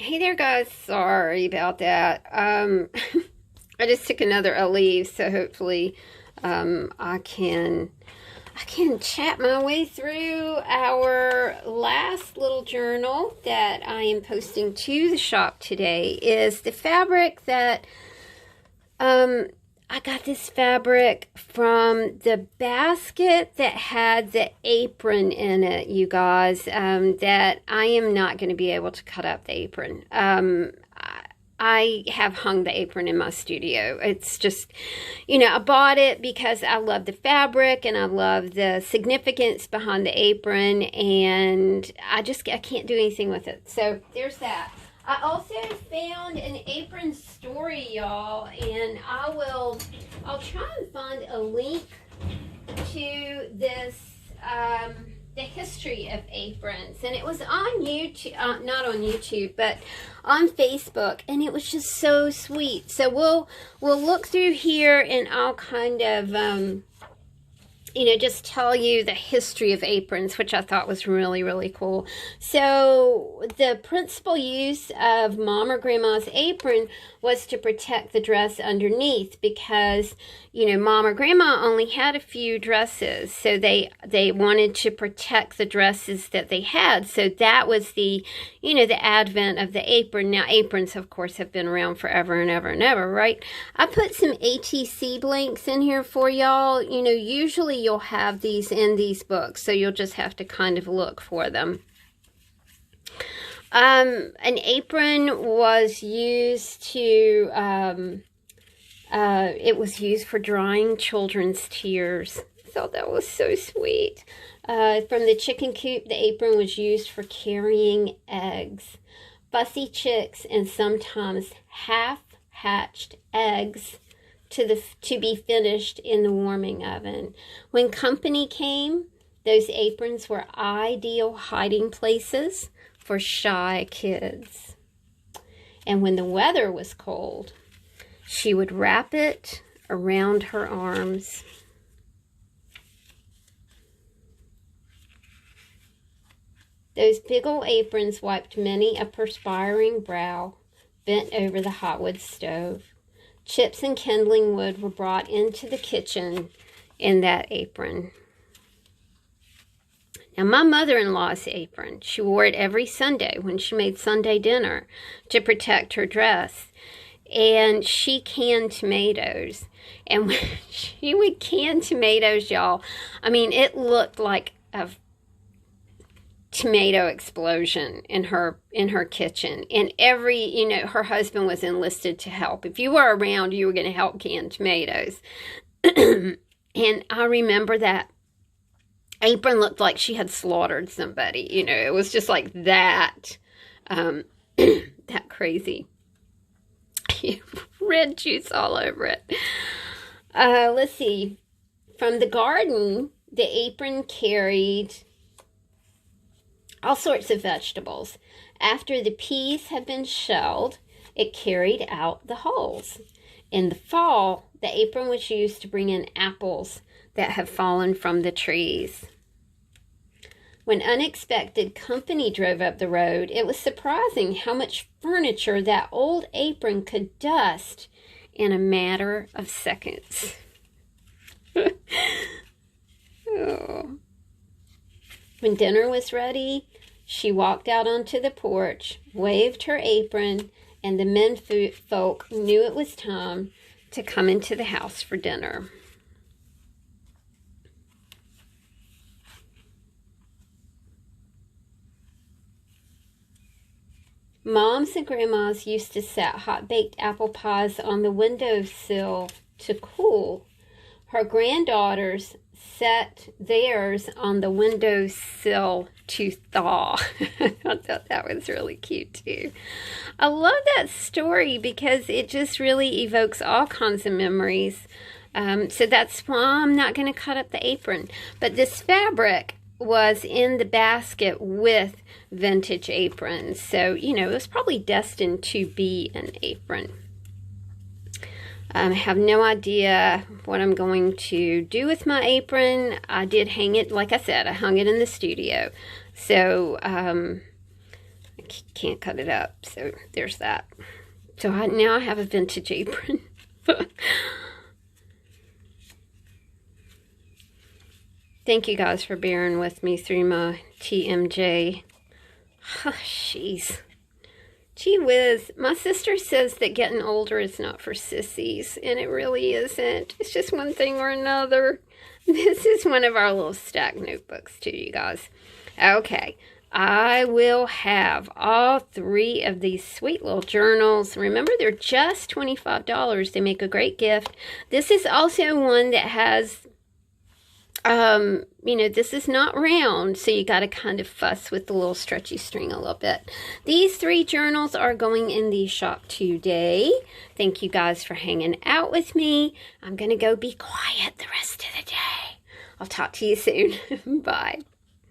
Hey there, guys. Sorry about that. I just took another leave, so hopefully, I can chat my way through our last little journal that I am posting to the shop today. Is the fabric that um I got this fabric from the basket that had the apron in it, you guys, that I am not going to be able to cut up the apron. I have hung the apron in my studio. It's just, I bought it because I love the fabric and I love the significance behind the apron, and I can't do anything with it. So there's that. I also found an apron story, y'all, and I'll try and find a link to this, the history of aprons, and it was on YouTube, not on YouTube, but on Facebook, and it was just so sweet. So we'll look through here, and I'll kind of just tell you the history of aprons, which I thought was really, really cool. So the principal use of Mom or Grandma's apron was to protect the dress underneath, because, Mom or Grandma only had a few dresses, so they wanted to protect the dresses that they had. So that was the advent of the apron. Now, aprons, of course, have been around forever and ever and ever, right? I put some ATC links in here for y'all. Usually you'll have these in these books, so you'll just have to kind of look for them. An apron was used to, it was used for drying children's tears. I thought that was so sweet. From the chicken coop, the apron was used for carrying eggs, fussy chicks, and sometimes half-hatched eggs to be finished in the warming oven. When company came, those aprons were ideal hiding places for shy kids. And when the weather was cold, she would wrap it around her arms. Those big old aprons wiped many a perspiring brow bent over the hotwood stove. Chips and kindling wood were brought into the kitchen in that apron. Now, my mother-in-law's apron, she wore it every Sunday when she made Sunday dinner to protect her dress. And she canned tomatoes. And when she would can tomatoes, y'all, it looked like a tomato explosion in her kitchen. And her husband was enlisted to help. If you were around, you were going to help can tomatoes. And I remember that apron looked like she had slaughtered somebody. It was just like that, that crazy. Red juice all over it. Let's see. From the garden, the apron carried all sorts of vegetables. After the peas had been shelled, it carried out the hulls. In the fall, the apron was used to bring in apples that have fallen from the trees. When unexpected company drove up the road, it was surprising how much furniture that old apron could dust in a matter of seconds. Oh. When dinner was ready, she walked out onto the porch, waved her apron, and the menfolk knew it was time to come into the house for dinner. Moms and grandmas used to set hot-baked apple pies on the windowsill to cool. Her granddaughters set theirs on the windowsill to thaw. I thought that was really cute too. I love that story because it just really evokes all kinds of memories. So that's why I'm not going to cut up the apron. But this fabric was in the basket with vintage aprons. So, it was probably destined to be an apron. I have no idea what I'm going to do with my apron. I did hang it, like I said, I hung it in the studio. So, I can't cut it up. So there's that. So now I have a vintage apron. Thank you guys for bearing with me through my TMJ. Oh, jeez. Gee whiz. My sister says that getting older is not for sissies, and it really isn't. It's just one thing or another. This is one of our little stack notebooks too, you guys. Okay. I will have all 3 of these sweet little journals. Remember, they're just $25. They make a great gift. This is also one that has, you know, this is not round, so you got to kind of fuss with the little stretchy string a little bit. These 3 journals are going in the shop today. Thank you guys for hanging out with me. I'm going to go be quiet the rest of the day. I'll talk to you soon. Bye.